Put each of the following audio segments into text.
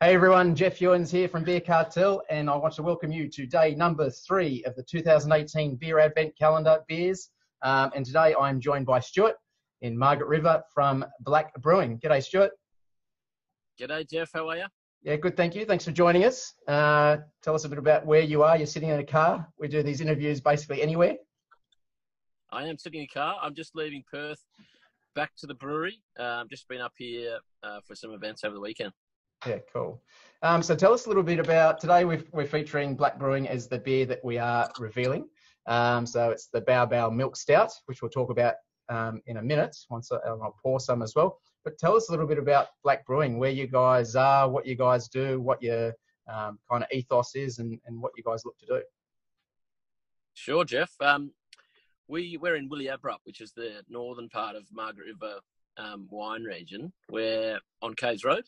Hey everyone, Jeff Ewens here from Beer Cartel, and I want to welcome you to day number 3 of the 2018 Beer Advent Calendar Beers. And today I'm joined by Stuart in Margaret River from Black Brewing. G'day, Stuart. G'day, Jeff. How are you? Yeah, good, thank you. Thanks for joining us. Tell us a bit about where you are. You're sitting in a car. We do these interviews basically anywhere. I am sitting in a car. I'm just leaving Perth back to the brewery. Just been up here for some events over the weekend. Yeah, cool. So tell us a little bit about, today we're featuring Black Brewing as the beer that we are revealing. So it's the Bao Bao Milk Stout, which we'll talk about in a minute, once I'll pour some as well. But tell us a little bit about Black Brewing, where you guys are, what you guys do, what your kind of ethos is, and what you guys look to do. Sure, Jeff. We're in Williabrup, which is the northern part of Margaret River wine region. We're on Caves Road.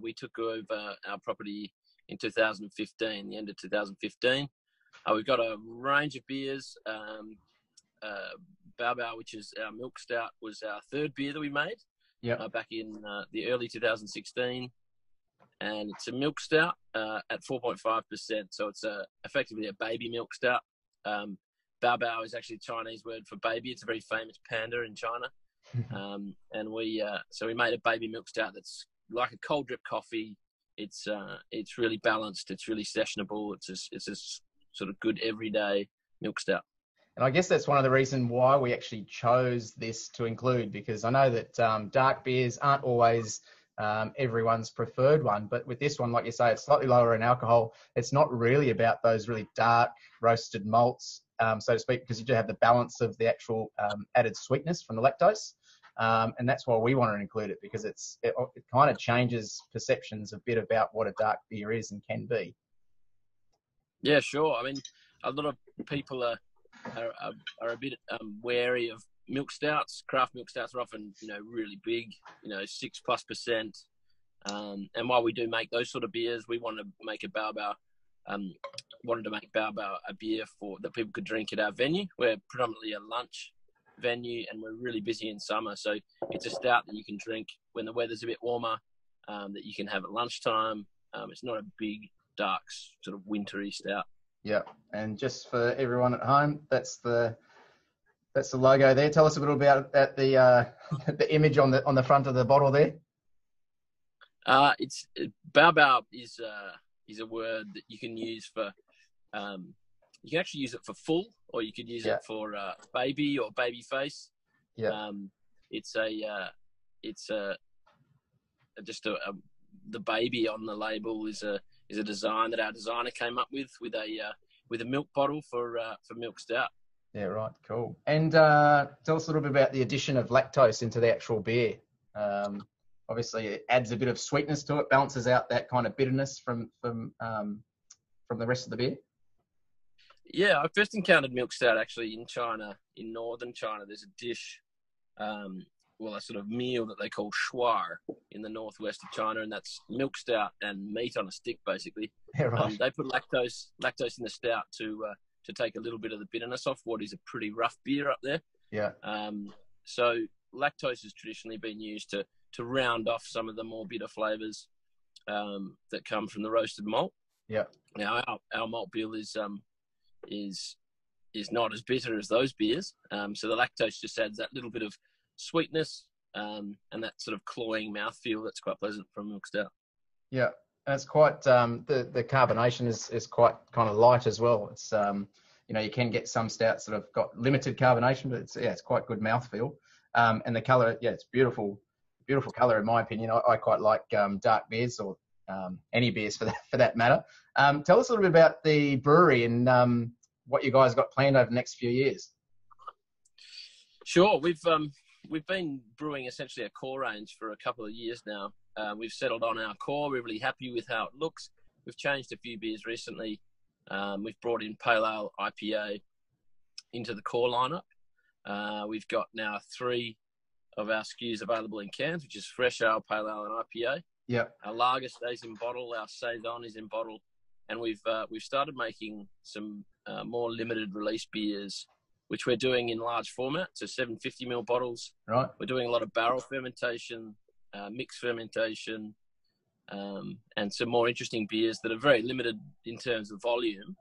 We took over our property in 2015, the end of 2015. We've got a range of beers. Bao Bao, which is our milk stout, was our third beer that we made back in the early 2016. And it's a milk stout at 4.5%. So it's effectively a baby milk stout. Bao Bao is actually a Chinese word for baby. It's a very famous panda in China. And we made a baby milk stout that's like a cold drip coffee. It's really balanced. It's really sessionable. It's a sort of good everyday milk stout. And I guess that's one of the reasons why we actually chose this to include, because I know that dark beers aren't always everyone's preferred one, but with this one, like you say, it's slightly lower in alcohol. It's not really about those really dark roasted malts, so to speak, because you do have the balance of the actual added sweetness from the lactose. And that's why we want to include it, because it kind of changes perceptions a bit about what a dark beer is and can be. Yeah, sure. I mean, a lot of people are a bit wary of milk stouts. Craft milk stouts are often, really big, 6+%. And while we do make those sort of beers, we wanted to make Bao Bao a beer that people could drink at our venue. We're predominantly a lunch venue, and we're really busy in summer, so it's a stout that you can drink when the weather's a bit warmer, that you can have at lunchtime. It's not a big, dark, sort of wintry stout. Yeah, and just for everyone at home, that's the logo there. Tell us a little about the image on the front of the bottle there. Bao Bao is a word that you can use for you can actually use it for full, or you could use it for baby or baby face. Yeah. The baby on the label is a design that our designer came up with a milk bottle for milk stout. Yeah, right, cool. And tell us a little bit about the addition of lactose into the actual beer. Obviously, it adds a bit of sweetness to it, balances out that kind of bitterness from the rest of the beer. Yeah, I first encountered milk stout actually in China, in northern China. There's a dish, a sort of meal that they call shuar in the northwest of China, and that's milk stout and meat on a stick, basically. Yeah, right. They put lactose in the stout to take a little bit of the bitterness off what is a pretty rough beer up there. Yeah. So lactose has traditionally been used to round off some of the more bitter flavors that come from the roasted malt. Yeah. Now our malt bill is not as bitter as those beers. So the lactose just adds that little bit of sweetness and that sort of cloying mouthfeel that's quite pleasant from milk stout. Yeah, and it's quite the carbonation is quite kind of light as well. It's you can get some stouts that have got limited carbonation, but it's quite good mouthfeel. And the colour, it's beautiful colour in my opinion. I quite like dark beers, or any beers for that matter. Tell us a little bit about the brewery and what you guys got planned over the next few years. Sure, we've been brewing essentially a core range for a couple of years now. We've settled on our core. We're really happy with how it looks. We've changed a few beers recently. We've brought in Pale Ale IPA into the core lineup. We've got now 3 of our SKUs available in cans, which is Fresh Ale, Pale Ale, and IPA. Yeah. Our lager stays in bottle. Our saison is in bottle, and we've started making some more limited release beers, which we're doing in large format, so 750ml bottles. Right. We're doing a lot of barrel fermentation, mixed fermentation, and some more interesting beers that are very limited in terms of volume,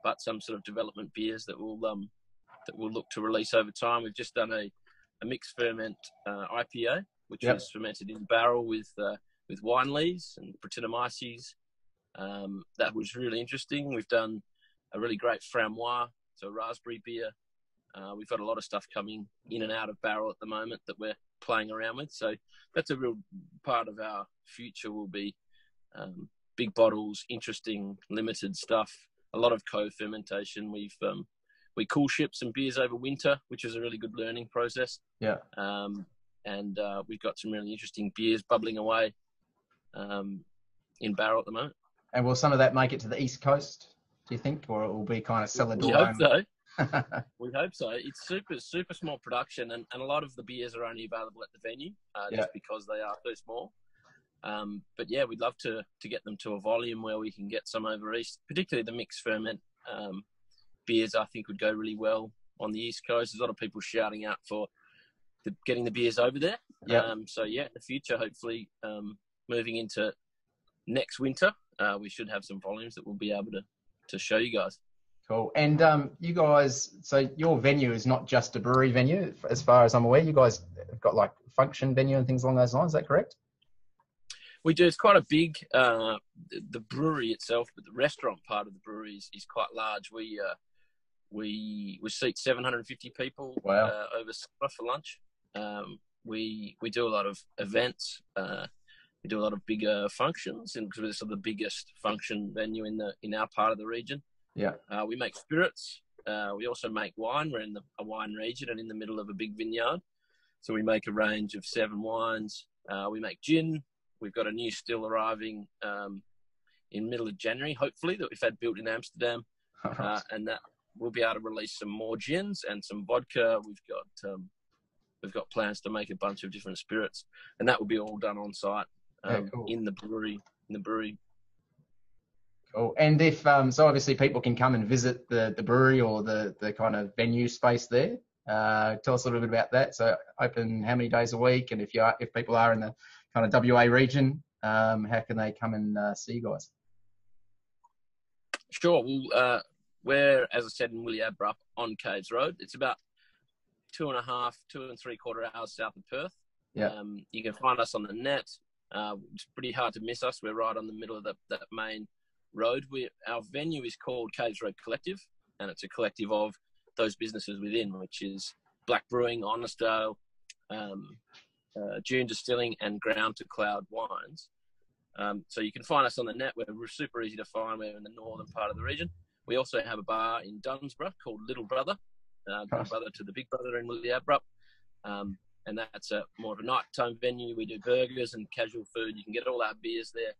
but some sort of development beers that we'll look to release over time. We've just done a mixed ferment IPA, which is fermented in barrel with wine lees and Brettanomyces. That was really interesting. We've done a really great framboise, so raspberry beer. We've got a lot of stuff coming in and out of barrel at the moment that we're playing around with. So that's a real part of our future, will be big bottles, interesting, limited stuff, a lot of co-fermentation. We cool ship some beers over winter, which is a really good learning process. Yeah. And we've got some really interesting beers bubbling away in barrel at the moment. And will some of that make it to the East Coast, do you think? Or it will be kind of cellar door? We hope so. We hope so. It's super small production, and a lot of the beers are only available at the venue just because they are so small. But yeah, we'd love to get them to a volume where we can get some over East, particularly the mixed ferment beers. I think would go really well on the East Coast. There's a lot of people shouting out for getting the beers over there. So yeah, in the future, hopefully moving into next winter, we should have some volumes that we'll be able to show you guys. Cool. And you guys, so your venue is not just a brewery venue, as far as I'm aware. You guys have got like function venue and things along those lines. Is that correct? We do. It's quite a big, the brewery itself, but the restaurant part of the brewery is quite large. We seat 750 people over summer for lunch. We do a lot of events. We do a lot of bigger functions, and because we're sort of the biggest function venue in our part of the region. Yeah. We make spirits. We also make wine. We're in a wine region and in the middle of a big vineyard. So we make a range of 7 wines. We make gin. We've got a new still arriving in middle of January, hopefully, that we've had built in Amsterdam. And that we'll be able to release some more gins and some vodka. We've got plans to make a bunch of different spirits, and that will be all done on site cool. in the brewery. Cool. And if so, obviously people can come and visit the brewery or the kind of venue space there. Tell us a little bit about that. So open how many days a week, and if people are in the kind of WA region, how can they come and see you guys? Sure. Well, we're, as I said, in Williabrup on Caves Road. It's about 2 and 3/4 hours south of Perth. Yeah. You can find us on the net. It's pretty hard to miss us. We're right on the middle of that main road. Our venue is called Caves Road Collective, and it's a collective of those businesses within, which is Black Brewing, Honest Ale, June Distilling, and Ground to Cloud Wines. So you can find us on the net. We're super easy to find. We're in the northern part of the region. We also have a bar in Dunsborough called Little Brother, Little Brother to the Big Brother in Williabrup. And that's more of a nighttime venue. We do burgers and casual food. You can get all our beers there,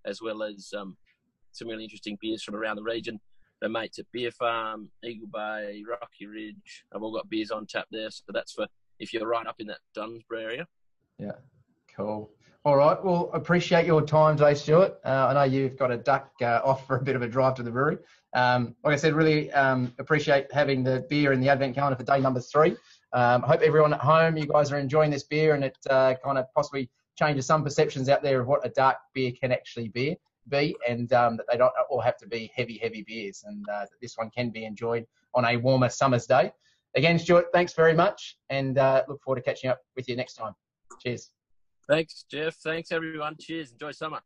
as well as some really interesting beers from around the region. The mates at Beer Farm, Eagle Bay, Rocky Ridge, have all got beers on tap there. So that's for if you're right up in that Dunsborough area. Yeah, cool. All right. Well, appreciate your time today, Stuart. I know you've got to duck off for a bit of a drive to the brewery. Like I said, really appreciate having the beer in the Advent calendar for day number 3. I hope everyone at home, you guys are enjoying this beer, and it kind of possibly changes some perceptions out there of what a dark beer can actually be, and that they don't all have to be heavy beers, and that this one can be enjoyed on a warmer summer's day. Again, Stuart, thanks very much, and look forward to catching up with you next time. Cheers. Thanks, Jeff. Thanks, everyone. Cheers. Enjoy summer.